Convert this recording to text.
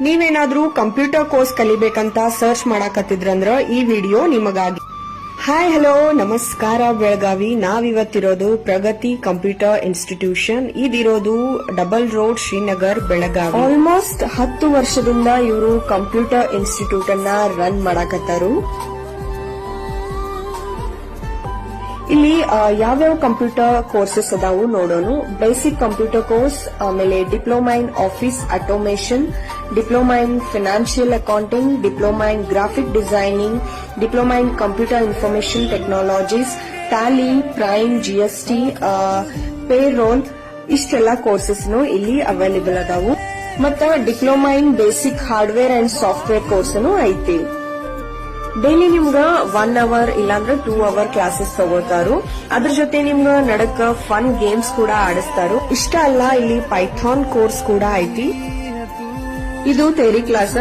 ನೀವೇನಾದ್ರೂ computer course ಕಲಿಬೇಕಂತ search ಮಾಡಕತ್ತಿದ್ರಂದ್ರ ಈ ವಿಡಿಯೋ ನಿಮಗಾಗಿ. ಹಾಯ್ ಹಲೋ ನಮಸ್ಕಾರ ಬೆಳಗಾವಿ. ನಾವಿವತ್ತಿರೋದು ಪ್ರಗತಿ ಕಂಪ್ಯೂಟರ್ ಇನ್ಸ್ಟಿಟ್ಯೂಷನ್. ಇದಿರೋದು double road Srinagar Belagavi. Almost 10 ವರ್ಷದಿಂದ ಇವರು ಕಂಪ್ಯೂಟರ್ ಇನ್ಸ್ಟಿಟ್ಯೂಟ್ ಅನ್ನ ರನ್ ಮಾಡಕತ್ತಾರು. ಇಲ್ಲಿ ಯಾವ್ಯಾವ ಕಂಪ್ಯೂಟರ್ ಕೋರ್ಸಸ್ ಅದಾವು ನೋಡೋಣ. ಬೇಸಿಕ್ ಕಂಪ್ಯೂಟರ್ ಕೋರ್ಸ್, ಆಮೇಲೆ diploma in office automation, diploma in financial accounting, diploma in graphic designing, diploma in computer information technologies, Tally, Prime, GST, payroll, ಇಷ್ಟೆಲ್ಲ ಕೋರ್ಸಸ್ ಇಲ್ಲಿ ಅವೈಲೇಬಲ್ ಅದಾವು. ಮತ್ತ diploma in basic hardware and software course ಐತಿ. Daily ನಿಮ್ಗ 1 hour ಇಲ್ಲಾಂದ್ರೆ 2 hour classes ತಗೋತಾರು. ಅದ್ರ ಜೊತೆ ನಿಮ್ಗ ನಡಕ ಫನ್ ಗೇಮ್ಸ್ ಕೂಡ ಆಡಿಸ್ತಾರು. ಇಷ್ಟ ಅಲ್ಲ, ಇಲ್ಲಿ ಪೈಥಾನ್ ಕೋರ್ಸ್ ಕೂಡ ಐತಿ. ಇದು ಥಿಯರಿ ಕ್ಲಾಸ್.